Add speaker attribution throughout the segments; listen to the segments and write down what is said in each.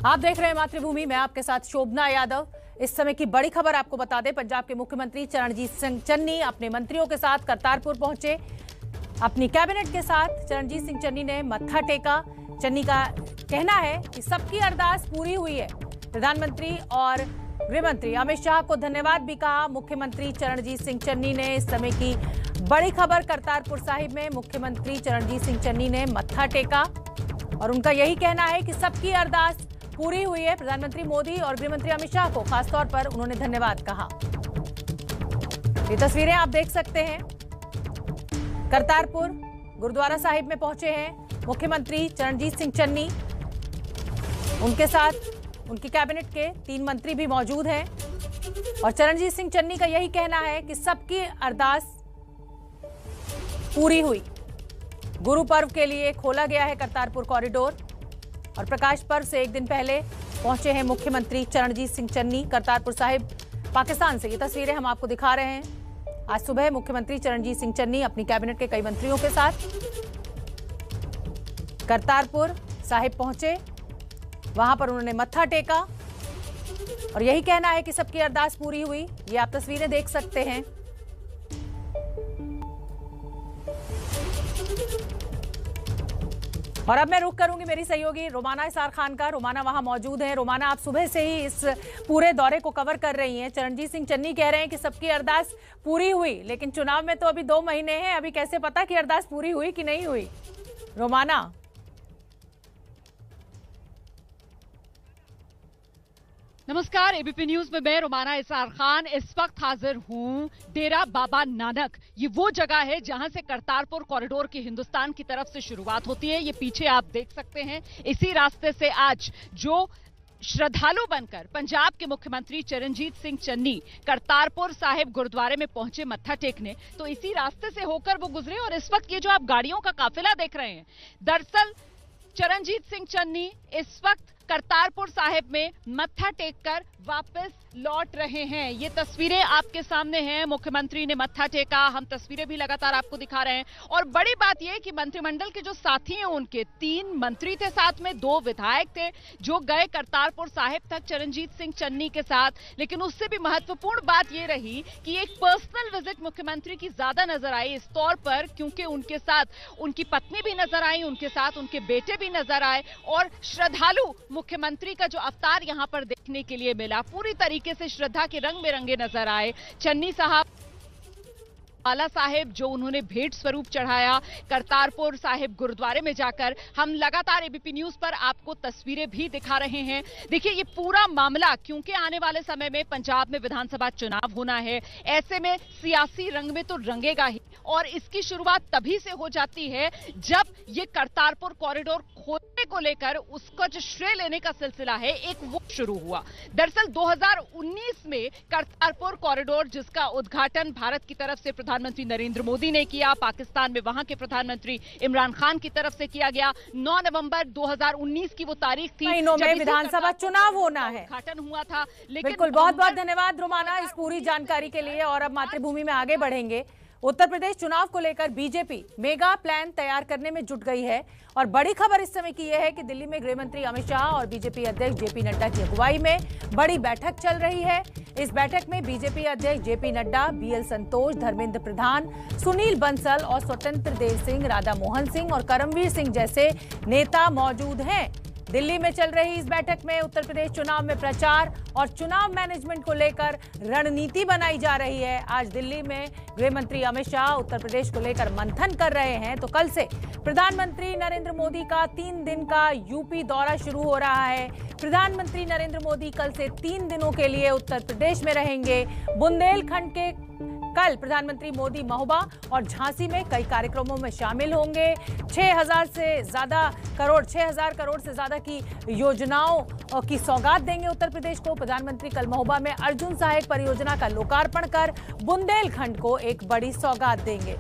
Speaker 1: आप देख रहे हैं मातृभूमि, मैं आपके साथ शोभना यादव। इस समय की बड़ी खबर आपको बता दें, पंजाब के मुख्यमंत्री चरणजीत सिंह चन्नी अपने मंत्रियों के साथ करतारपुर पहुंचे। अपनी कैबिनेट के साथ चरणजीत सिंह चन्नी ने मत्था टेका। चन्नी का कहना है कि सबकी अरदास पूरी हुई है। प्रधानमंत्री और गृह मंत्री अमित शाह को धन्यवाद भी कहा मुख्यमंत्री चरणजीत सिंह चन्नी ने। इस समय की बड़ी खबर, करतारपुर साहिब में मुख्यमंत्री चरणजीत सिंह चन्नी ने मत्था टेका और उनका यही कहना है कि सबकी अरदास पूरी हुई है। प्रधानमंत्री मोदी और गृह मंत्री अमित शाह को खासतौर पर उन्होंने धन्यवाद कहा। ये तस्वीरें आप देख सकते हैं। करतारपुर गुरुद्वारा साहिब में पहुंचे हैं मुख्यमंत्री चरणजीत सिंह चन्नी। उनके साथ उनकी कैबिनेट के 3 मंत्री भी मौजूद हैं और चरणजीत सिंह चन्नी का यही कहना है कि सबकी अरदास पूरी हुई। गुरु पर्व के लिए खोला गया है करतारपुर कॉरिडोर और प्रकाश पर्व से एक दिन पहले पहुंचे हैं मुख्यमंत्री चरणजीत सिंह चन्नी करतारपुर साहिब, पाकिस्तान से। ये तस्वीरें हम आपको दिखा रहे हैं। आज सुबह मुख्यमंत्री चरणजीत सिंह चन्नी अपनी कैबिनेट के कई मंत्रियों के साथ करतारपुर साहिब पहुंचे। वहां पर उन्होंने मत्था टेका और यही कहना है कि सबकी अरदास पूरी हुई। ये आप तस्वीरें देख सकते हैं। और अब मैं रुख करूंगी मेरी सहयोगी रोमाना इसार खान का। रोमाना वहां मौजूद है। रोमाना, आप सुबह से ही इस पूरे दौरे को कवर कर रही हैं। चरणजीत सिंह चन्नी कह रहे हैं कि सबकी अरदास पूरी हुई, लेकिन चुनाव में तो अभी 2 महीने हैं, अभी कैसे पता कि अरदास पूरी हुई कि नहीं हुई? रोमाना।
Speaker 2: नमस्कार, एबीपी न्यूज में मैं रोमाना इसार खान इस वक्त हाजिर हूं डेरा बाबा नानक। ये वो जगह है जहां से करतारपुर कॉरिडोर की हिंदुस्तान की तरफ से शुरुआत होती है। ये पीछे आप देख सकते हैं। इसी रास्ते से आज जो श्रद्धालु बनकर पंजाब के मुख्यमंत्री चरणजीत सिंह चन्नी करतारपुर साहिब गुरुद्वारे में पहुंचे मत्था टेकने, तो इसी रास्ते से होकर वो गुजरे। और इस वक्त ये जो आप गाड़ियों का काफिला देख रहे हैं, दरअसल चरणजीत सिंह चन्नी इस वक्त करतारपुर साहिब में मत्था टेककर वापस लौट रहे हैं। ये तस्वीरें आपके सामने हैं। मुख्यमंत्री ने मत्था टेका, हम तस्वीरें भी लगातार आपको दिखा रहे हैं। और बड़ी बात यह कि मंत्रिमंडल के जो साथी हैं, उनके 3 मंत्री थे, साथ में 2 विधायक थे जो गए करतारपुर साहिब तक चरणजीत सिंह चन्नी के साथ। लेकिन उससे भी महत्वपूर्ण बात यह रही कि एक पर्सनल विजिट मुख्यमंत्री की ज्यादा नजर आई इस तौर पर, क्योंकि उनके साथ उनकी पत्नी भी नजर आई, उनके साथ उनके बेटे भी नजर आए और श्रद्धालु मुख्यमंत्री का जो अवतार यहां पर देखने के लिए मिला, पूरी तरीके से श्रद्धा के रंग में रंगे नजर आए। चन्नी साहब बाला साहेब जो उन्होंने भेंट स्वरूप चढ़ाया करतारपुर साहिब गुरुद्वारे में जाकर, हम लगातार एबीपी न्यूज पर आपको तस्वीरें भी दिखा रहे हैं। देखिए, ये पूरा मामला, क्योंकि आने वाले समय में पंजाब में विधानसभा चुनाव होना है, ऐसे में सियासी रंग में तो रंगेगा ही। और इसकी शुरुआत तभी से हो जाती है जब ये करतारपुर कॉरिडोर खोलने को लेकर उसका जो श्रेय लेने का सिलसिला है, एक वो शुरू हुआ। दरअसल 2019 में करतारपुर कॉरिडोर, जिसका उद्घाटन भारत की तरफ से प्रधानमंत्री नरेंद्र मोदी ने किया, पाकिस्तान में वहां के प्रधानमंत्री इमरान खान की तरफ से किया गया। 9 नवंबर 2019 की वो तारीख थी
Speaker 1: महीनों में विधानसभा चुनाव होना है,
Speaker 2: उद्घाटन हुआ था। लेकिन
Speaker 1: बिल्कुल, बहुत बहुत धन्यवाद रोमाना इस पूरी जानकारी के लिए। और अब मातृभूमि में आगे बढ़ेंगे। उत्तर प्रदेश चुनाव को लेकर बीजेपी मेगा प्लान तैयार करने में जुट गई है और बड़ी खबर इस समय की यह है कि दिल्ली में गृह मंत्री अमित शाह और बीजेपी अध्यक्ष जेपी नड्डा की अगुवाई में बड़ी बैठक चल रही है। इस बैठक में बीजेपी अध्यक्ष जेपी नड्डा, बीएल संतोष, धर्मेंद्र प्रधान, सुनील बंसल और स्वतंत्र देव सिंह, राधा मोहन सिंह और करमवीर सिंह जैसे नेता मौजूद हैं। दिल्ली में चल रही इस बैठक में उत्तर प्रदेश चुनाव में प्रचार और चुनाव मैनेजमेंट को लेकर रणनीति बनाई जा रही है। आज दिल्ली में गृह मंत्री अमित शाह उत्तर प्रदेश को लेकर मंथन कर रहे हैं, तो कल से प्रधानमंत्री नरेंद्र मोदी का 3 दिन का यूपी दौरा शुरू हो रहा है। प्रधानमंत्री नरेंद्र मोदी कल से 3 दिनों के लिए उत्तर प्रदेश में रहेंगे। बुंदेलखंड के कल प्रधानमंत्री मोदी महोबा और झांसी में कई कार्यक्रमों में शामिल होंगे। 6,000 करोड़ से ज्यादा की योजनाओं की सौगात देंगे उत्तर प्रदेश को। प्रधानमंत्री कल महोबा में अर्जुन सहायक परियोजना का लोकार्पण कर बुंदेलखंड को एक बड़ी सौगात देंगे।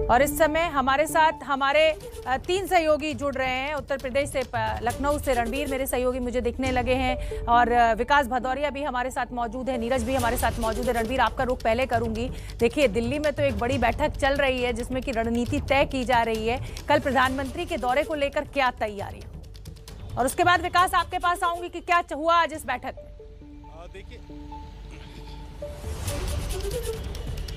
Speaker 1: और इस समय हमारे साथ हमारे 3 सहयोगी जुड़ रहे हैं। उत्तर प्रदेश से, लखनऊ से रणबीर मेरे सहयोगी मुझे दिखने लगे हैं और विकास भदौरिया भी हमारे साथ मौजूद है, नीरज भी हमारे साथ मौजूद है। रणबीर, आपका रुख पहले करूंगी। देखिए, दिल्ली में तो एक बड़ी बैठक चल रही है जिसमें कि रणनीति तय की जा रही है। कल प्रधानमंत्री के दौरे को लेकर क्या तैयारी? और उसके बाद विकास आपके पास आऊंगी कि क्या हुआ आज इस बैठक में।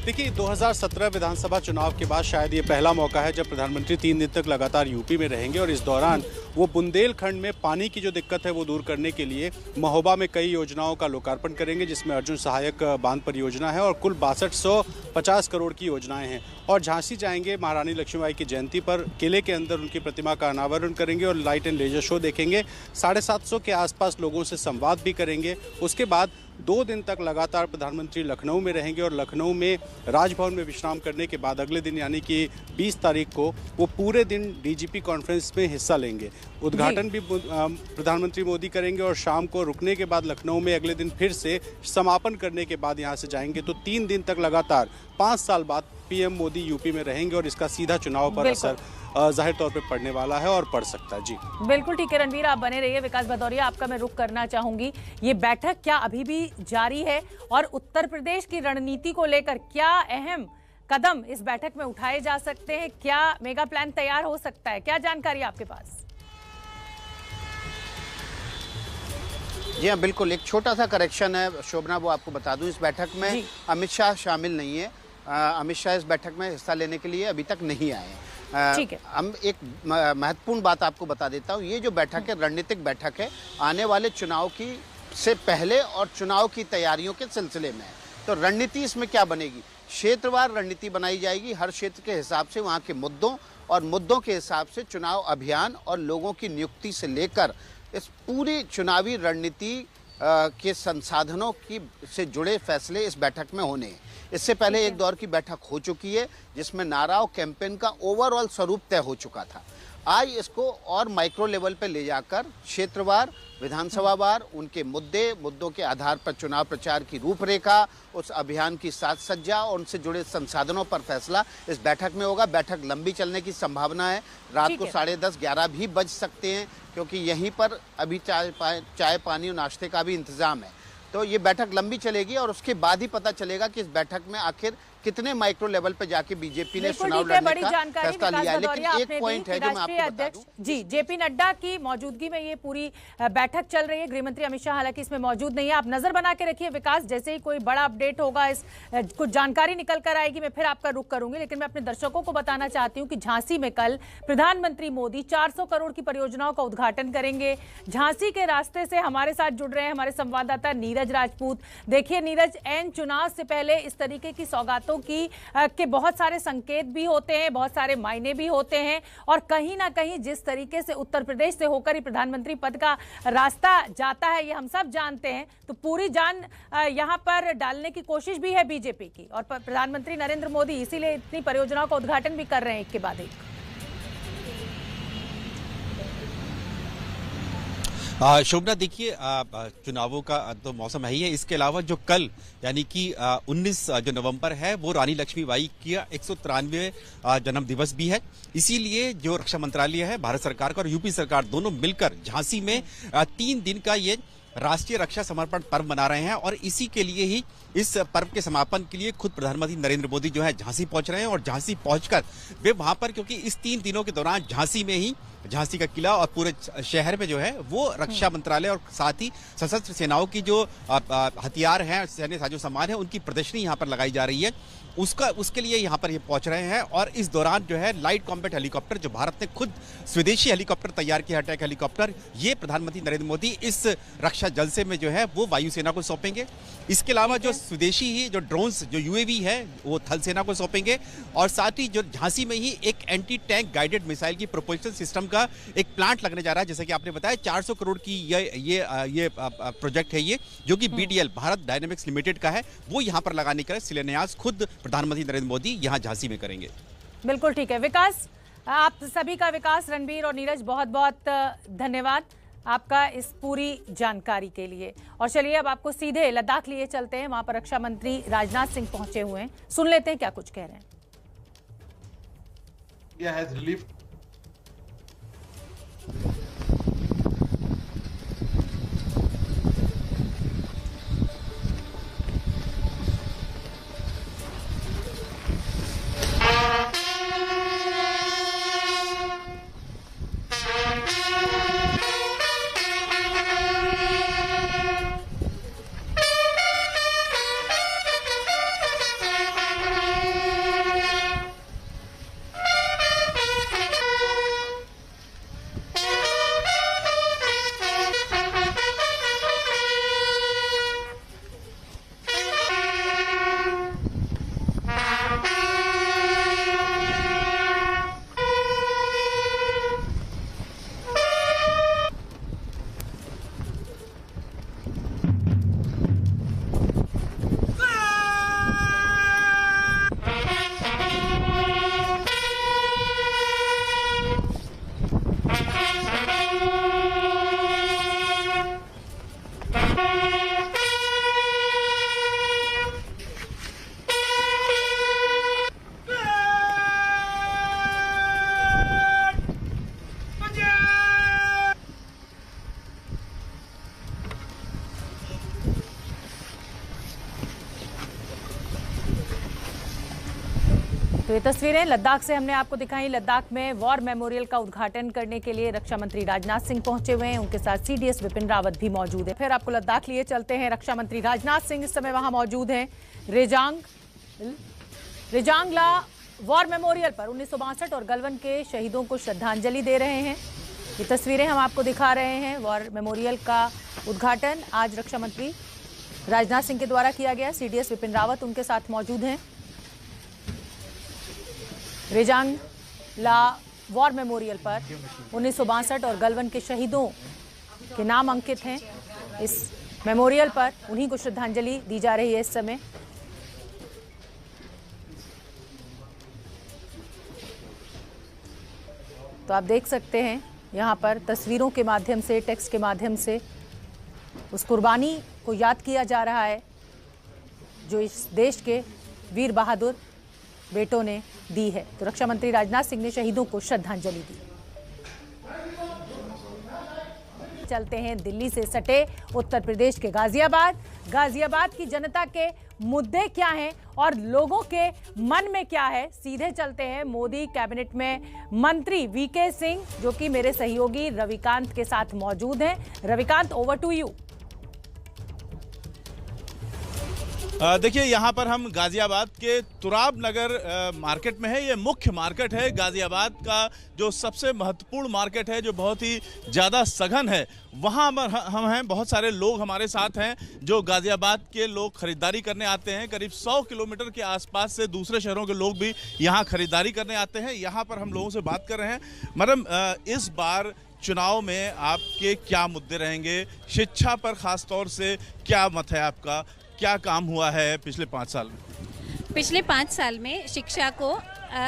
Speaker 3: देखिए 2017 विधानसभा चुनाव के बाद शायद ये पहला मौका है जब प्रधानमंत्री 3 दिन तक लगातार यूपी में रहेंगे और इस दौरान वो बुंदेलखंड में पानी की जो दिक्कत है वो दूर करने के लिए महोबा में कई योजनाओं का लोकार्पण करेंगे, जिसमें अर्जुन सहायक बांध परियोजना है और कुल 6250 करोड़ की योजनाएं हैं। और झांसी जाएंगे, महारानी लक्ष्मीबाई की जयंती पर किले के अंदर उनकी प्रतिमा का अनावरण करेंगे और लाइट एंड लेजर शो देखेंगे। 750 के आसपास लोगों से संवाद भी करेंगे। उसके बाद 2 दिन तक लगातार प्रधानमंत्री लखनऊ में रहेंगे और लखनऊ में राजभवन में विश्राम करने के बाद अगले दिन यानी कि 20 तारीख को वो पूरे दिन डीजीपी कॉन्फ्रेंस में हिस्सा लेंगे। उद्घाटन भी प्रधानमंत्री मोदी करेंगे और शाम को रुकने के बाद लखनऊ में अगले दिन फिर से समापन करने के बाद यहाँ से जाएंगे। तो 3 दिन तक लगातार 5 साल बाद पीएम मोदी यूपी में रहेंगे और इसका सीधा चुनाव पर असर जाहिर तौर पे पड़ने वाला है और पड़ सकता है। जी
Speaker 1: बिल्कुल ठीक है रणवीर, आप बने रहिए। विकास भदौरिया, आपका मैं रुख करना चाहूंगी, ये बैठक क्या अभी भी जारी है और उत्तर प्रदेश की रणनीति को लेकर क्या अहम कदम इस बैठक में उठाए जा सकते हैं? क्या मेगा प्लान तैयार हो सकता है? क्या जानकारी आपके पास?
Speaker 4: जी हाँ, बिल्कुल। एक छोटा सा करेक्शन है शोभना, वो आपको बता दूं, इस बैठक में अमित शाह शामिल नहीं है। अमित शाह इस बैठक में हिस्सा लेने के लिए अभी तक नहीं आए हैं।
Speaker 1: ठीक है।
Speaker 4: हम एक महत्वपूर्ण बात आपको बता देता हूँ, ये जो बैठक है रणनीतिक बैठक है, आने वाले चुनाव की से पहले और चुनाव की तैयारियों के सिलसिले में है। तो रणनीति इसमें क्या बनेगी? क्षेत्रवार रणनीति बनाई जाएगी। हर क्षेत्र के हिसाब से वहाँ के मुद्दों और मुद्दों के हिसाब से चुनाव अभियान और लोगों की नियुक्ति से लेकर इस पूरी चुनावी रणनीति के संसाधनों की से जुड़े फैसले इस बैठक में होने हैं। इससे पहले एक दौर की बैठक हो चुकी है जिसमें नारा और कैंपेन का ओवरऑल स्वरूप तय हो चुका था। आज इसको और माइक्रो लेवल पे ले जाकर क्षेत्रवार, विधानसभावार उनके मुद्दों के आधार पर चुनाव प्रचार की रूपरेखा, उस अभियान की साज सज्जा और उनसे जुड़े संसाधनों पर फैसला इस बैठक में होगा। बैठक लंबी चलने की संभावना है। रात को 10:30 11 भी बज सकते हैं, क्योंकि यहीं पर अभी चाय पानी और नाश्ते का भी इंतजाम है। तो ये बैठक लंबी चलेगी और उसके बाद ही पता चलेगा कि इस बैठक में आखिर कितने माइक्रो लेवल पे जाके बीजेपी ने चुनाव लड़ने का फैसला लिया है। लेकिन एक पॉइंट है जो मैं आपको बता दूं,
Speaker 1: जी, जेपी नड्डा की मौजूदगी में ये पूरी बैठक चल रही है। गृहमंत्री अमित शाह हालांकि इसमें मौजूद नहीं है। आप नजर बना के रखिए विकास, जैसे ही कोई बड़ा अपडेट होगा, इस कुछ जानकारी निकल कर आएगी, मैं फिर आपका रुख करूंगी। लेकिन मैं अपने दर्शकों को बताना चाहती हूँ कि झांसी में कल प्रधानमंत्री मोदी 400 करोड़ की परियोजनाओं का उद्घाटन करेंगे। झांसी के रास्ते से हमारे साथ जुड़ रहे हैं हमारे संवाददाता नीरज राजपूत। देखिए नीरज, एन चुनाव से पहले इस तरीके की सौगातों की के बहुत सारे संकेत भी होते हैं, बहुत सारे मायने भी होते हैं और कहीं ना कहीं जिस तरीके से उत्तर प्रदेश से होकर ही प्रधानमंत्री पद का रास्ता जाता है ये हम सब जानते हैं। तो पूरी जान यहां पर डालने की कोशिश भी है बीजेपी की और प्रधानमंत्री नरेंद्र मोदी इसीलिए इतनी परियोजनाओं का उद्घाटन भी कर रहे हैं एक के बाद एक।
Speaker 5: शोभना, देखिए चुनावों का तो मौसम है ही है। इसके अलावा जो कल यानी कि 19 जो नवंबर है वो रानी लक्ष्मीबाई का 193वां जन्म दिवस भी है। इसीलिए जो रक्षा मंत्रालय है, भारत सरकार का और यूपी सरकार दोनों मिलकर झांसी में 3 दिन का ये राष्ट्रीय रक्षा समर्पण पर्व मना रहे हैं और इसी के लिए ही इस पर्व के समापन के लिए खुद प्रधानमंत्री नरेंद्र मोदी जो है झांसी पहुंच रहे हैं और झांसी पहुंचकर वे वहां पर, क्योंकि इस 3 दिनों के दौरान झांसी में ही झांसी का किला और पूरे शहर में जो है वो रक्षा मंत्रालय और साथ ही सशस्त्र सेनाओं की जो हथियार हैं, सैन्य साजो सामान है, उनकी प्रदर्शनी यहाँ पर लगाई जा रही है। उसके लिए यहाँ पर ये पहुंच रहे हैं और इस दौरान जो है लाइट कॉम्बैट हेलीकॉप्टर, जो भारत ने खुद स्वदेशी हेलीकॉप्टर तैयार किया, अटैक हेलीकॉप्टर, ये प्रधानमंत्री नरेंद्र मोदी इस रक्षा जलसे में जो है वो वायुसेना को सौंपेंगे। इसके अलावा जो स्वदेशी ही जो ड्रोन्स, जो यूएवी है, वो थल सेना को सौंपेंगे और साथ ही जो झांसी में ही एक एंटी टैंक गाइडेड मिसाइल की प्रोपल्शन सिस्टम का एक प्लांट लगने जा रहा है। जैसे कि आपने बताया 400 करोड़ की ये प्रोजेक्ट है, ये जो कि बीडीएल भारत डायनेमिक्स लिमिटेड का है, वो यहाँ पर लगाने का शिलान्यास खुद प्रधानमंत्री नरेंद्र मोदी यहाँ झांसी में करेंगे।
Speaker 1: बिल्कुल ठीक है विकास, आप सभी का, विकास, रणबीर और नीरज, बहुत बहुत धन्यवाद आपका इस पूरी जानकारी के लिए। और चलिए अब आपको सीधे लद्दाख लिए चलते हैं, वहां पर रक्षा मंत्री राजनाथ सिंह पहुंचे हुए हैं, सुन लेते हैं क्या कुछ कह रहे हैं। ये तस्वीरें लद्दाख से हमने आपको दिखाई। लद्दाख में वॉर मेमोरियल का उद्घाटन करने के लिए रक्षा मंत्री राजनाथ सिंह पहुंचे हुए हैं। उनके साथ सीडीएस विपिन रावत भी मौजूद है। फिर आपको लद्दाख लिए चलते हैं। रक्षा मंत्री राजनाथ सिंह इस समय वहां मौजूद हैं। रेजांगला वॉर मेमोरियल पर 1962 और गलवान के शहीदों को श्रद्धांजलि दे रहे हैं। ये तस्वीरें हम आपको दिखा रहे हैं। वॉर मेमोरियल का उद्घाटन आज रक्षा मंत्री राजनाथ सिंह के द्वारा किया गया। सीडीएस विपिन रावत उनके साथ मौजूद हैं। रेजांगला वॉर मेमोरियल पर 1962 और गलवान के शहीदों के नाम अंकित हैं। इस मेमोरियल पर उन्हीं को श्रद्धांजलि दी जा रही है इस समय। तो आप देख सकते हैं यहाँ पर तस्वीरों के माध्यम से, टेक्स्ट के माध्यम से उस कुर्बानी को याद किया जा रहा है जो इस देश के वीर बहादुर बेटों ने दी है। तो रक्षा मंत्री राजनाथ सिंह ने शहीदों को श्रद्धांजलि दी। चलते हैं दिल्ली से सटे उत्तर प्रदेश के गाजियाबाद। गाजियाबाद की जनता के मुद्दे क्या हैं और लोगों के मन में क्या है, सीधे चलते हैं मोदी कैबिनेट में मंत्री वीके सिंह जो कि मेरे सहयोगी रविकांत के साथ मौजूद हैं। Ravikant, over to you.
Speaker 6: देखिए, यहाँ पर हम गाजियाबाद के तुराब नगर मार्केट में है। ये मुख्य मार्केट है गाजियाबाद का, जो सबसे महत्वपूर्ण मार्केट है, जो बहुत ही ज़्यादा सघन है। वहाँ हम हैं, बहुत सारे लोग हमारे साथ हैं जो गाजियाबाद के लोग खरीदारी करने आते हैं। करीब 100 किलोमीटर के आसपास से दूसरे शहरों के लोग भी यहाँ खरीदारी करने आते हैं। यहाँ पर हम लोगों से बात कर रहे हैं। मैडम, इस बार चुनाव में आपके क्या मुद्दे रहेंगे? शिक्षा पर खास तौर से क्या मत है आपका? क्या काम हुआ है पिछले 5 साल में?
Speaker 7: पिछले 5 साल में शिक्षा को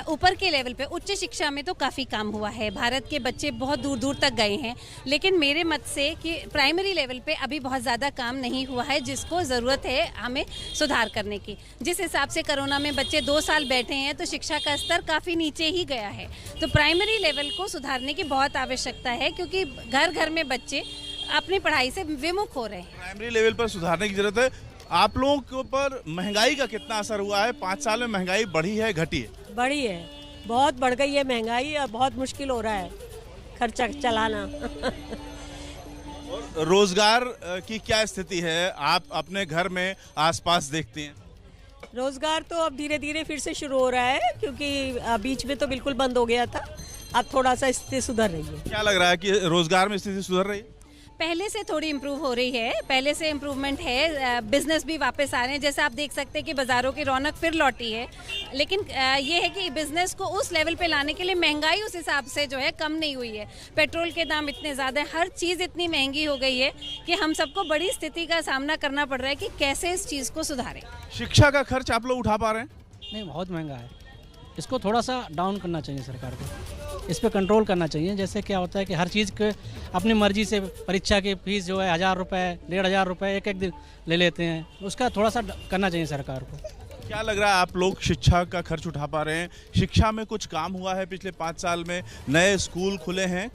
Speaker 7: ऊपर के लेवल पे, उच्च शिक्षा में तो काफ़ी काम हुआ है। भारत के बच्चे बहुत दूर दूर तक गए हैं, लेकिन मेरे मत से कि प्राइमरी लेवल पे अभी बहुत ज़्यादा काम नहीं हुआ है, जिसको ज़रूरत है हमें सुधार करने की। जिस हिसाब से कोरोना में बच्चे 2 साल बैठे हैं तो शिक्षा का स्तर काफ़ी नीचे ही गया है। तो प्राइमरी लेवल को सुधारने की बहुत आवश्यकता है, क्योंकि घर घर में बच्चे अपनी पढ़ाई से विमुख हो रहे हैं।
Speaker 6: प्राइमरी लेवल पर सुधारने की जरूरत है। आप लोगों के ऊपर महंगाई का कितना असर हुआ है? 5 साल में महंगाई बढ़ी है, घटी है?
Speaker 8: बढ़ी है, बहुत बढ़ गई है महंगाई और बहुत मुश्किल हो रहा है खर्चा चलाना।
Speaker 6: रोजगार की क्या स्थिति है? आप अपने घर में आसपास देखती हैं?
Speaker 8: रोजगार तो अब धीरे धीरे फिर से शुरू हो रहा है, क्योंकि बीच में तो बिल्कुल बंद हो गया था। अब थोड़ा सा स्थिति सुधर रही है।
Speaker 6: क्या लग रहा है कि रोजगार में स्थिति सुधर रही है?
Speaker 7: पहले से थोड़ी इम्प्रूव हो रही है, पहले से इम्प्रूवमेंट है। बिजनेस भी वापस आ रहे हैं, जैसे आप देख सकते हैं कि बाज़ारों की रौनक फिर लौटी है। लेकिन ये है कि बिजनेस को उस लेवल पे लाने के लिए महंगाई उस हिसाब से जो है कम नहीं हुई है। पेट्रोल के दाम इतने ज़्यादा हैं, हर चीज़ इतनी महंगी हो गई है कि हम सबको बड़ी स्थिति का सामना करना पड़ रहा है कि कैसे इस चीज़ को सुधारें।
Speaker 6: शिक्षा का खर्च आप लोग उठा पा रहे हैं?
Speaker 9: नहीं, बहुत महंगा है। इसको थोड़ा सा डाउन करना चाहिए सरकार को, इस पर कंट्रोल करना चाहिए। जैसे क्या होता है कि हर चीज़ के अपनी मर्जी से परीक्षा की फीस जो है 1000 रुपये, 1500 रुपये एक दिन ले लेते हैं। उसका थोड़ा सा करना चाहिए सरकार को।
Speaker 6: क्या लग रहा है, आप लोग शिक्षा का खर्च उठा पा रहे हैं? शिक्षा में कुछ काम हुआ है पिछले 5 साल में? नए स्कूल खुले हैं?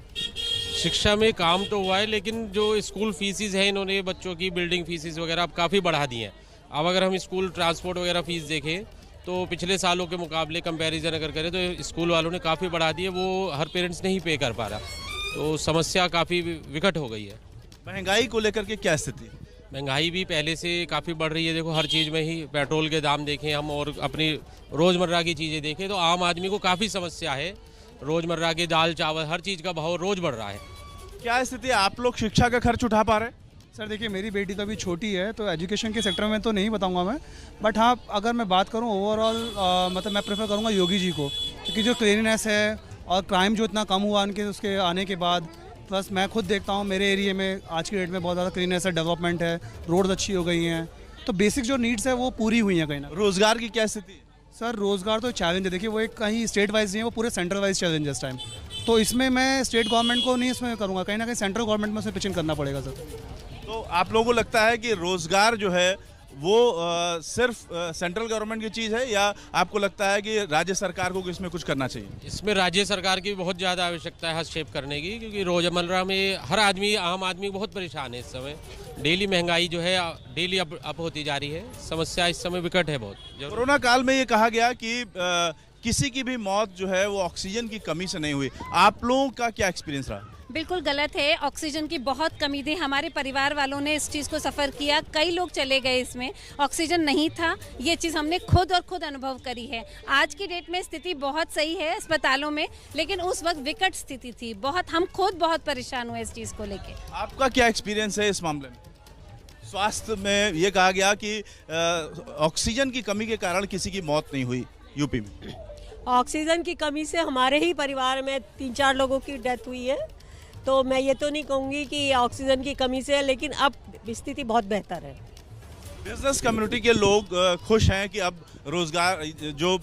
Speaker 10: शिक्षा में काम तो हुआ है, लेकिन जो स्कूल फीसिस है, इन्होंने बच्चों की बिल्डिंग फीसिस वगैरह अब काफ़ी बढ़ा दी हैं। अब अगर हम स्कूल ट्रांसपोर्ट वगैरह फीस देखें तो पिछले सालों के मुकाबले कंपैरिजन अगर करें तो स्कूल वालों ने काफ़ी बढ़ा दी है। वो हर पेरेंट्स नहीं पे कर पा रहा, तो समस्या काफ़ी विकट हो गई है।
Speaker 6: महंगाई को लेकर के क्या स्थिति?
Speaker 10: महंगाई भी पहले से काफ़ी बढ़ रही है। देखो, हर चीज़ में ही पेट्रोल के दाम देखें हम और अपनी रोज़मर्रा की चीज़ें देखें तो आम आदमी को काफ़ी समस्या है। रोज़मर्रा के दाल चावल हर चीज़ का भाव रोज़ बढ़ रहा है। क्या
Speaker 6: स्थिति है? आप लोग शिक्षा का खर्च उठा पा रहे हैं?
Speaker 11: सर देखिए, मेरी बेटी तो अभी छोटी है, तो एजुकेशन के सेक्टर में तो नहीं बताऊंगा मैं, बट हाँ, अगर मैं बात करूं ओवरऑल, मतलब मैं प्रेफर करूंगा योगी जी को, क्योंकि जो क्लीननेस है और क्राइम जो इतना कम हुआ उनके उसके आने के बाद, प्लस मैं खुद देखता हूं मेरे एरिया में आज की डेट में बहुत ज़्यादा क्लीननेस है, डेवलपमेंट है, रोड्स अच्छी हो गई हैं, तो बेसिक जो नीड्स है वो पूरी हुई हैं कहीं ना।
Speaker 6: रोज़गार की क्या स्थिति है?
Speaker 11: सर रोज़गार तो चैलेंज है। देखिए, वो एक कहीं स्टेट वाइज नहीं है, वो पूरे सेंट्रल वाइज चैलेंज है इस टाइम। तो इसमें मैं स्टेट गवर्नमेंट को नहीं इसमें करूँगा, कहीं ना कहीं सेंट्रल गवर्नमेंट में उसे पिच इन करना पड़ेगा सर।
Speaker 6: तो आप लोगों को लगता है कि रोजगार जो है वो सिर्फ सेंट्रल गवर्नमेंट की चीज़ है, या आपको लगता है कि राज्य सरकार को इसमें कुछ करना चाहिए?
Speaker 10: इसमें राज्य सरकार की बहुत ज़्यादा आवश्यकता है हस्तक्षेप करने की, क्योंकि रोज़मर्रा में हर आदमी, आम आदमी बहुत परेशान है इस समय। डेली महंगाई जो है डेली अप होती जा रही है। समस्या इस समय विकट है बहुत।
Speaker 6: कोरोना काल में ये कहा गया कि किसी की भी मौत जो है वो ऑक्सीजन की कमी से नहीं हुई। आप लोगों का क्या एक्सपीरियंस रहा?
Speaker 7: बिल्कुल गलत है। ऑक्सीजन की बहुत कमी थी, हमारे परिवार वालों ने इस चीज़ को सफ़र किया, कई लोग चले गए इसमें, ऑक्सीजन नहीं था, ये चीज़ हमने खुद अनुभव करी है। आज की डेट में स्थिति बहुत सही है अस्पतालों में, लेकिन उस वक्त विकट स्थिति थी, हम खुद बहुत परेशान हुए इस चीज़ को लेके।
Speaker 6: आपका क्या एक्सपीरियंस है इस मामले में? स्वास्थ्य में ये कहा गया कि ऑक्सीजन की कमी के कारण किसी की मौत नहीं हुई यूपी में।
Speaker 8: ऑक्सीजन की कमी से हमारे ही परिवार में 3-4 लोगों की डेथ हुई है, तो मैं ये तो नहीं कहूँगी कि ऑक्सीजन की कमी से है, लेकिन अब स्थिति बहुत बेहतर है।
Speaker 6: बिजनेस कम्युनिटी के लोग खुश हैं कि अब रोजगार जो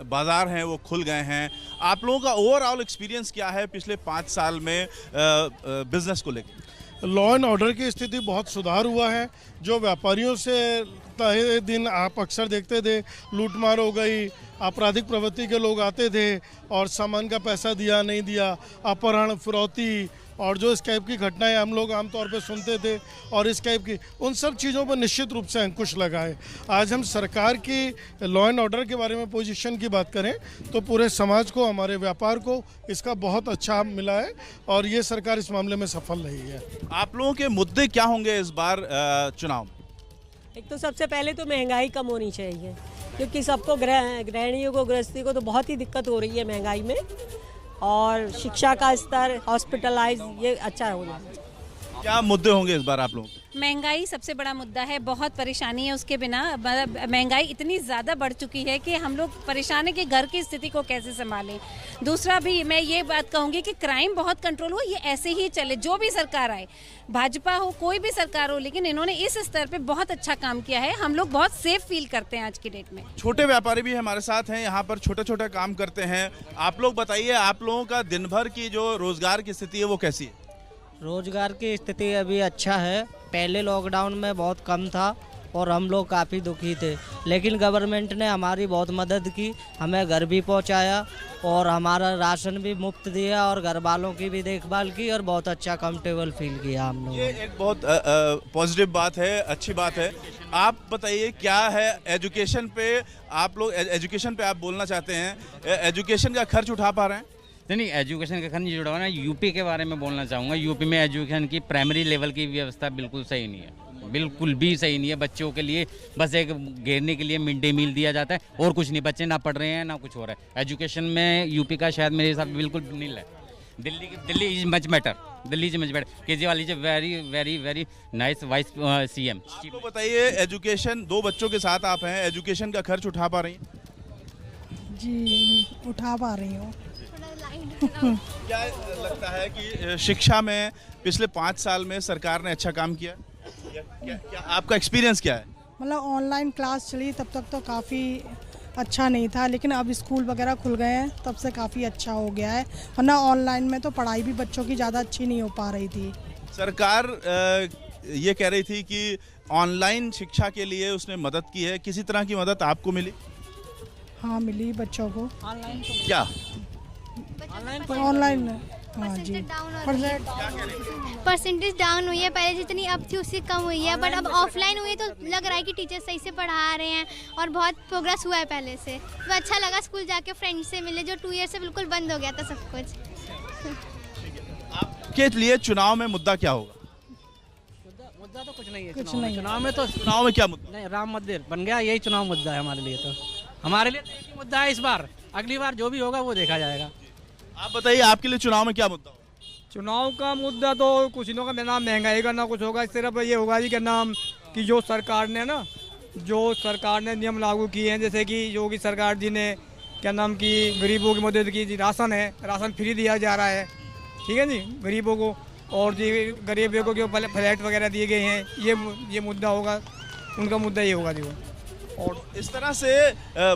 Speaker 6: बाजार हैं वो खुल गए हैं। आप लोगों का ओवरऑल एक्सपीरियंस क्या है पिछले 5 साल में बिजनेस को लेकर?
Speaker 12: लॉ एंड ऑर्डर की स्थिति बहुत सुधार हुआ है। जो व्यापारियों से तहे दिन आप अक्सर देखते थे लूटमार हो गई, आपराधिक प्रवृत्ति के लोग आते थे और सामान का पैसा दिया नहीं दिया, अपहरण, फिरौती और जो इस टाइप की घटनाएं हम लोग आमतौर पे सुनते थे, और इस टाइप की उन सब चीज़ों पर निश्चित रूप से अंकुश लगाए। आज हम सरकार की लॉ एंड ऑर्डर के बारे में पोजीशन की बात करें तो पूरे समाज को, हमारे व्यापार को इसका बहुत अच्छा मिला है और ये सरकार इस मामले में सफल रही है।
Speaker 6: आप लोगों के मुद्दे क्या होंगे इस बार चुनाव में?
Speaker 8: एक तो सबसे पहले तो महंगाई कम होनी चाहिए, क्योंकि सबको गृहिणियों को, गृहस्थी को तो बहुत ही दिक्कत हो रही है महंगाई में, और शिक्षा का स्तर, हॉस्पिटलाइज, ये अच्छा होना चाहिए।
Speaker 6: क्या मुद्दे होंगे इस बार आप लोगों के?
Speaker 7: महंगाई सबसे बड़ा मुद्दा है, बहुत परेशानी है उसके बिना। महंगाई इतनी ज़्यादा बढ़ चुकी है कि हम लोग परेशान है कि घर की स्थिति को कैसे संभालें। दूसरा भी मैं ये बात कहूँगी कि क्राइम बहुत कंट्रोल हो, ये ऐसे ही चले, जो भी सरकार आए, भाजपा हो कोई भी सरकार हो, लेकिन इन्होंने इस स्तर पे बहुत अच्छा काम किया है। हम लोग बहुत सेफ फील करते हैं आज की डेट में।
Speaker 6: छोटे व्यापारी भी हमारे साथ हैं, यहाँ पर छोटे छोटे काम करते हैं। आप लोग बताइए, आप लोगों का दिन भर की जो रोजगार की स्थिति है वो कैसी है?
Speaker 13: रोजगार की स्थिति अभी अच्छा है। पहले लॉकडाउन में बहुत कम था और हम लोग काफ़ी दुखी थे, लेकिन गवर्नमेंट ने हमारी बहुत मदद की, हमें घर भी पहुंचाया और हमारा राशन भी मुफ्त दिया और घर वालों की भी देखभाल की और बहुत अच्छा कंफर्टेबल फील किया हम लोग।
Speaker 6: ये एक बहुत पॉजिटिव बात है, अच्छी बात है। आप बताइए क्या है एजुकेशन पे, आप लोग एजुकेशन पे आप बोलना चाहते हैं, एजुकेशन का खर्च उठा पा रहे हैं?
Speaker 14: नहीं, एजुकेशन का खर्च नहीं जुड़ा हुआ ना। यूपी के बारे में बोलना चाहूँगा। यूपी में एजुकेशन की प्राइमरी लेवल की व्यवस्था बिल्कुल सही नहीं है, बिल्कुल भी सही नहीं है। बच्चों के लिए बस एक घेरने के लिए मिड डे मील दिया जाता है और कुछ नहीं। बच्चे ना पढ़ रहे हैं ना कुछ हो रहा है। एजुकेशन में यूपी का शायद मेरे हिसाब से बिल्कुल नील है। Delhi is much better, Delhi is much better. Kejriwal is very very very nice vice CM।
Speaker 6: आपको बताइए, एजुकेशन, 2 बच्चों के साथ आप हैं, एजुकेशन का खर्च उठा पा रही हैं?
Speaker 15: जी, उठा पा रही हूँ।
Speaker 6: क्या लगता है कि शिक्षा में पिछले 5 साल में सरकार ने अच्छा काम किया? क्या आपका एक्सपीरियंस क्या है?
Speaker 15: मतलब ऑनलाइन क्लास चली तब तक तो काफ़ी अच्छा नहीं था, लेकिन अब स्कूल वगैरह खुल गए हैं तब से काफ़ी अच्छा हो गया है, वरना ऑनलाइन में तो पढ़ाई भी बच्चों की ज़्यादा अच्छी नहीं हो पा रही थी।
Speaker 6: सरकार ये कह रही थी कि ऑनलाइन शिक्षा के लिए उसने मदद की है, किसी तरह की मदद आपको मिली?
Speaker 15: हाँ, मिली बच्चों को।
Speaker 6: क्या
Speaker 15: ऑनलाइन? हाँ जी,
Speaker 16: परसेंटेज डाउन हुई है, पहले जितनी अब थी उससे कम हुई है, बट अब ऑफलाइन हुई है तो लग रहा है कि टीचर सही से पढ़ा रहे हैं और बहुत प्रोग्रेस हुआ है पहले से। तो अच्छा लगा, स्कूल जाके फ्रेंड्स से मिले, जो 2 ईयर से बिल्कुल बंद हो गया था सब कुछ।
Speaker 6: आपके लिए चुनाव में मुद्दा क्या होगा?
Speaker 9: मुद्दा तो कुछ नहीं है,
Speaker 15: कुछ नहीं।
Speaker 9: चुनाव में तो
Speaker 6: चुनाव में क्या मुद्दा?
Speaker 9: नहीं, राम मंदिर बन गया, यही चुनाव मुद्दा है हमारे लिए। तो हमारे लिए तो एक ही मुद्दा है इस बार, अगली बार जो भी होगा वो देखा जाएगा।
Speaker 6: आप बताइए, आपके लिए चुनाव में क्या मुद्दा होगा?
Speaker 17: चुनाव का मुद्दा तो कुछ नहीं होगा, ना महंगाई का ना कुछ होगा। सिर्फ ये होगा जी क्या नाम कि जो सरकार ने नियम लागू किए हैं, जैसे कि योगी सरकार जी ने क्या नाम की गरीबों की मदद की जी। राशन है, राशन फ्री दिया जा रहा है, ठीक है जी, गरीबों को, और जी गरीब लोगों के ऊपर फ्लैट वगैरह दिए गए हैं। ये मुद्दा होगा, उनका मुद्दा ये होगा जी वो।
Speaker 6: और इस तरह से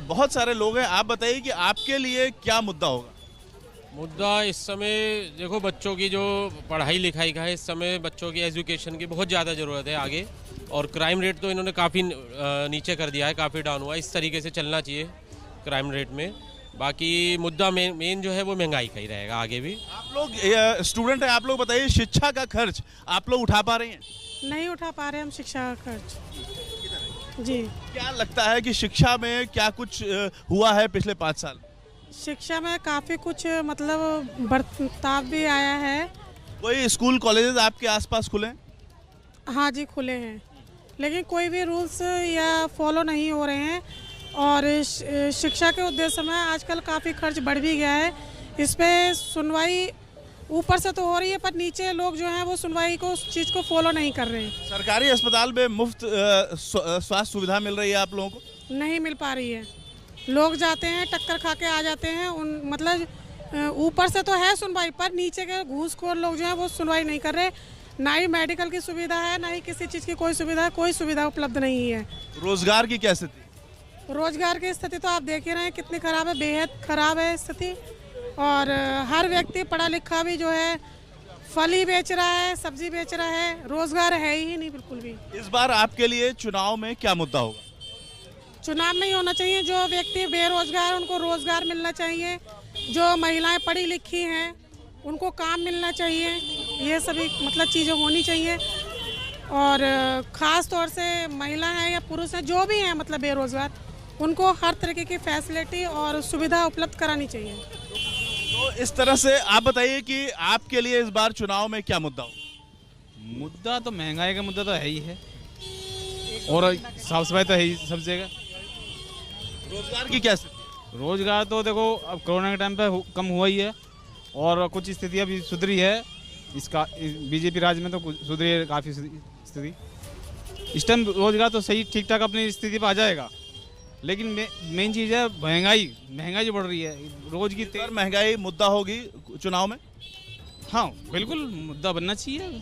Speaker 6: बहुत सारे लोग हैं। आप बताइए कि आपके लिए क्या मुद्दा होगा?
Speaker 10: मुद्दा इस समय देखो, बच्चों की जो पढ़ाई लिखाई का है, इस समय बच्चों की एजुकेशन की बहुत ज़्यादा ज़रूरत है आगे। और क्राइम रेट तो इन्होंने काफ़ी नीचे कर दिया है, काफ़ी डाउन हुआ। इस तरीके से चलना चाहिए क्राइम रेट में। बाकी मुद्दा मेन जो है वो महंगाई का ही रहेगा आगे भी।
Speaker 6: आप लोग स्टूडेंट हैं, आप लोग बताइए, शिक्षा का खर्च आप लोग उठा पा रहे हैं?
Speaker 15: नहीं उठा पा रहे हम शिक्षा का खर्च जी।
Speaker 6: क्या लगता है कि शिक्षा में क्या कुछ हुआ है पिछले 5 साल?
Speaker 15: शिक्षा में काफ़ी कुछ मतलब बर्ताव भी आया है।
Speaker 6: कोई स्कूल कॉलेजेस आपके आसपास खुले हैं?
Speaker 15: हाँ जी, खुले हैं, लेकिन कोई भी रूल्स या फॉलो नहीं हो रहे हैं। और शिक्षा के उद्देश्य में आजकल काफ़ी खर्च बढ़ भी गया है। इस पर सुनवाई ऊपर से तो हो रही है, पर नीचे लोग जो हैं वो सुनवाई को, उस चीज़ को फॉलो नहीं कर रहे हैं।
Speaker 6: सरकारी अस्पताल में मुफ्त स्वास्थ्य सुविधा मिल रही है आप लोगों को?
Speaker 15: नहीं मिल पा रही है। लोग जाते हैं, टक्कर खा के आ जाते हैं। मतलब ऊपर से तो है सुनवाई, पर नीचे के घूसखोर लोग जो हैं वो सुनवाई नहीं कर रहे। ना ही मेडिकल की सुविधा है, ना ही किसी चीज़ की कोई सुविधा उपलब्ध नहीं है।
Speaker 6: रोजगार की क्या स्थिति?
Speaker 15: रोजगार की स्थिति तो आप देख ही रहे हैं कितनी खराब है, बेहद खराब है स्थिति। और हर व्यक्ति पढ़ा लिखा भी जो है फल ही बेच रहा है, सब्जी बेच रहा है, रोजगार है ही नहीं बिल्कुल भी।
Speaker 6: इस बार आपके लिए चुनाव में क्या मुद्दा होगा?
Speaker 15: चुनाव नहीं होना चाहिए, जो व्यक्ति बेरोजगार उनको रोजगार मिलना चाहिए, जो महिलाएं पढ़ी लिखी हैं उनको काम मिलना चाहिए, ये सभी मतलब चीज़ें होनी चाहिए। और ख़ास तौर से महिला हैं या पुरुष हैं, जो भी हैं मतलब बेरोजगार, उनको हर तरीके की फैसिलिटी और सुविधा उपलब्ध करानी चाहिए।
Speaker 6: तो इस तरह से आप बताइए कि आपके लिए इस बार चुनाव में क्या मुद्दा हो?
Speaker 18: मुद्दा तो महंगाई का मुद्दा तो है ही है, और साफ सफाई तो है ही सब जगह।
Speaker 6: रोजगार की क्या स्थिति?
Speaker 18: रोजगार तो देखो अब कोरोना के टाइम पे कम हुआ ही है, और कुछ स्थिति अभी सुधरी है। इसका बीजेपी राज में तो सुधरी है काफ़ी स्थिति। इस टाइम रोजगार तो सही ठीक ठाक अपनी स्थिति पर आ जाएगा, लेकिन मेन चीज़ है महंगाई जो बढ़ रही है रोज की।
Speaker 6: महंगाई मुद्दा होगी चुनाव में?
Speaker 18: हाँ बिल्कुल मुद्दा बनना चाहिए।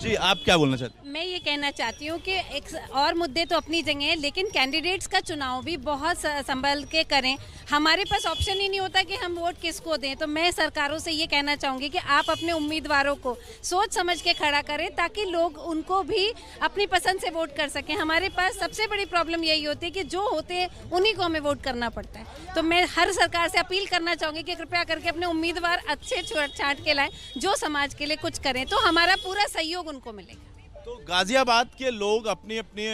Speaker 6: जी, आप क्या बोलना चाहते हैं?
Speaker 7: मैं ये कहना चाहती हूँ कि एक और मुद्दे तो अपनी जगह है, लेकिन कैंडिडेट्स का चुनाव भी बहुत संभल के करें। हमारे पास ऑप्शन ही नहीं होता कि हम वोट किसको दें। तो मैं सरकारों से ये कहना चाहूँगी कि आप अपने उम्मीदवारों को सोच समझ के खड़ा करें, ताकि लोग उनको भी अपनी पसंद से वोट कर सकें। हमारे पास सबसे बड़ी प्रॉब्लम यही होती है कि जो होते हैं उन्हीं को हमें वोट करना पड़ता है। तो मैं हर सरकार से अपील करना चाहूँगी कि कृपया करके अपने उम्मीदवार अच्छे छांट के लाएं, जो समाज के लिए कुछ करें, तो हमारा पूरा सहयोग उनको मिलेगा।
Speaker 6: तो गाजियाबाद के लोग अपनी अपनी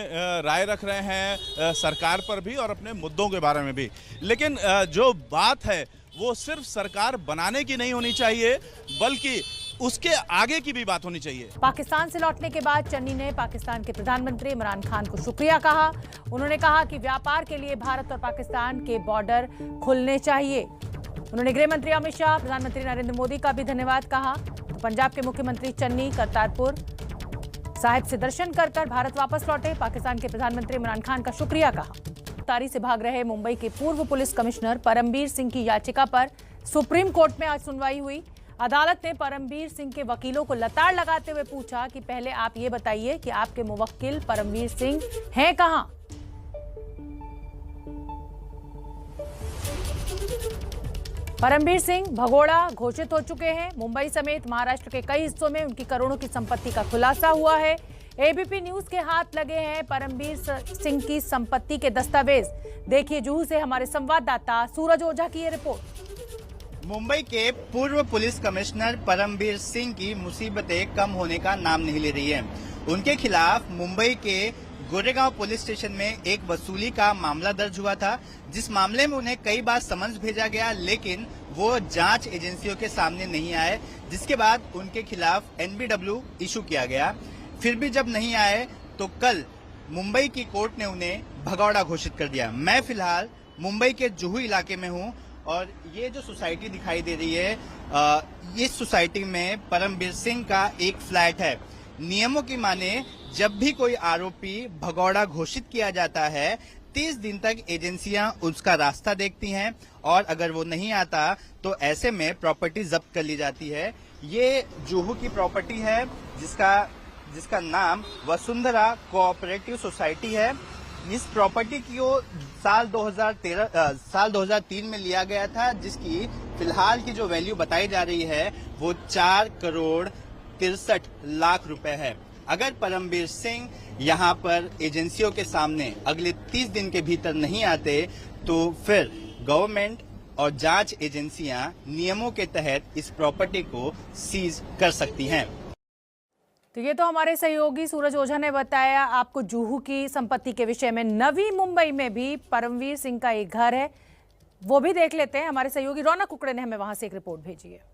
Speaker 6: राय रख रहे हैं सरकार पर भी और अपने मुद्दों के बारे में भी, लेकिन जो बात है वो सिर्फ सरकार बनाने की नहीं होनी चाहिए, बल्कि उसके आगे की भी बात होनी चाहिए।
Speaker 1: पाकिस्तान से लौटने के बाद चन्नी ने पाकिस्तान के प्रधानमंत्री इमरान खान को शुक्रिया कहा। उन्होंने कहा कि व्यापार के लिए भारत और पाकिस्तान के बॉर्डर खुलने चाहिए। उन्होंने गृह मंत्री अमित शाह, प्रधानमंत्री नरेंद्र मोदी का भी धन्यवाद कहा। तो पंजाब के मुख्यमंत्री चन्नी करतारपुर साहिब से दर्शन कर भारत वापस लौटे। पाकिस्तान के प्रधानमंत्री इमरान खान का शुक्रिया कहा। गिरफ्तारी से भाग रहे मुंबई के पूर्व पुलिस कमिश्नर परमबीर सिंह की याचिका पर सुप्रीम कोर्ट में आज सुनवाई हुई। अदालत ने परमबीर सिंह के वकीलों को लताड़ लगाते हुए पूछा कि पहले आप ये बताइए कि आपके मुवक्किल परमबीर सिंह हैं कहां। परमबीर सिंह भगोड़ा घोषित हो चुके हैं। मुंबई समेत महाराष्ट्र के कई हिस्सों में उनकी करोड़ों की संपत्ति का खुलासा हुआ है। एबीपी न्यूज के हाथ लगे हैं परमबीर सिंह की संपत्ति के दस्तावेज। देखिए जुहू से हमारे संवाददाता सूरज ओझा की ये रिपोर्ट।
Speaker 19: मुंबई के पूर्व पुलिस कमिश्नर परमबीर सिंह की मुसीबतें कम होने का नाम नहीं ले रही है। उनके खिलाफ मुंबई के गोरेगांव पुलिस स्टेशन में एक वसूली का मामला दर्ज हुआ था, जिस मामले में उन्हें कई बार समन्स भेजा गया, लेकिन वो जांच एजेंसियों के सामने नहीं आए, जिसके बाद उनके खिलाफ एनबीडब्ल्यू इशू किया गया। फिर भी जब नहीं आए तो कल मुंबई की कोर्ट ने उन्हें भगौड़ा घोषित कर दिया। मैं फिलहाल मुंबई के जुहू इलाके में हूँ और ये जो सोसाइटी दिखाई दे रही है, इस सोसाइटी में परमबीर सिंह का एक फ्लैट है। नियमों की माने जब भी कोई आरोपी भगौड़ा घोषित किया जाता है, 30 दिन तक एजेंसियां उसका रास्ता देखती हैं और अगर वो नहीं आता तो ऐसे में प्रॉपर्टी जब्त कर ली जाती है। ये जुहू की प्रॉपर्टी है जिसका नाम वसुंधरा कोऑपरेटिव सोसाइटी है। इस प्रॉपर्टी को साल 2003 में लिया गया था, जिसकी फिलहाल की जो वैल्यू बताई जा रही है वो 4 करोड़ 63 लाख रुपए है। अगर परमबीर सिंह यहां पर एजेंसियों के सामने अगले 30 दिन के भीतर नहीं आते तो फिर गवर्नमेंट और जांच एजेंसियां नियमों के तहत इस प्रॉपर्टी को सीज कर सकती हैं।
Speaker 1: तो ये तो हमारे सहयोगी सूरज ओझा ने बताया आपको जुहू की संपत्ति के विषय में। नवी मुंबई में भी परमबीर सिंह का एक घर है वो भी देख लेते हैं। हमारे सहयोगी रौनक कुकड़े ने हमें वहां से एक रिपोर्ट भेजी है।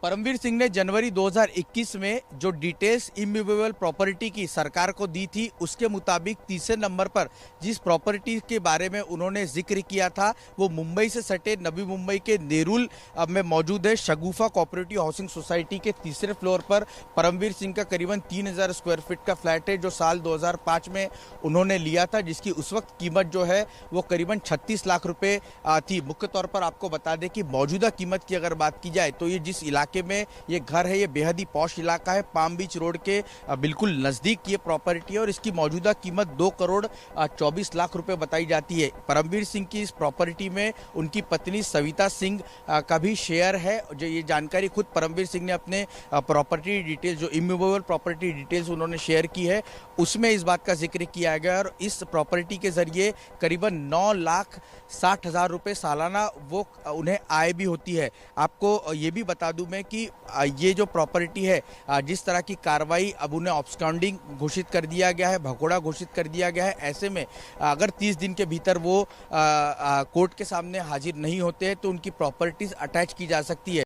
Speaker 20: परमवीर सिंह ने जनवरी 2021 में जो डिटेल्स इमूवेबल प्रॉपर्टी की सरकार को दी थी, उसके मुताबिक तीसरे नंबर पर जिस प्रॉपर्टी के बारे में उन्होंने जिक्र किया था वो मुंबई से सटे नवी मुंबई के नेरुल में मौजूद है शगुफा कोऑपरेटिव हाउसिंग सोसाइटी के तीसरे फ्लोर पर परमवीर सिंह का करीबन 3000 स्क्वायर फीट का फ्लैट है, जो साल 2005 में उन्होंने लिया था, जिसकी उस वक्त कीमत जो है वो करीबन 36 लाख रुपए थी। मुख्य तौर पर आपको बता दें कि मौजूदा कीमत की अगर बात की जाए तो ये जिस इलाके में ये घर है ये बेहद ही पॉश इलाका है, पाम बीच रोड के बिल्कुल नजदीक ये प्रॉपर्टी है और इसकी मौजूदा कीमत 2 करोड़ 24 लाख रुपए बताई जाती है। परमवीर सिंह की इस प्रॉपर्टी में उनकी पत्नी सविता सिंह का भी शेयर है। जो ये जानकारी खुद परमवीर सिंह ने अपने प्रॉपर्टी डिटेल्स, जो इमूवेबल प्रॉपर्टी डिटेल्स उन्होंने शेयर की है, उसमें इस बात का जिक्र किया गया और इस प्रॉपर्टी के जरिए करीबन 9,60,000 रुपए सालाना वो उन्हें आय भी होती है। आपको ये भी बता दूं मैं कि ये जो प्रॉपर्टी है, जिस तरह की कार्रवाई अब उन्हें ऑब्सकॉन्डिंग घोषित कर दिया गया है, भगोड़ा घोषित कर दिया गया है, ऐसे में अगर 30 दिन के भीतर वो कोर्ट के सामने हाजिर नहीं होते हैं तो उनकी प्रॉपर्टीज अटैच की जा सकती है।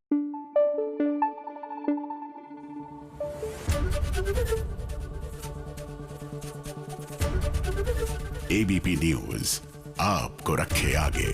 Speaker 21: एबीपी न्यूज आपको रखे आगे।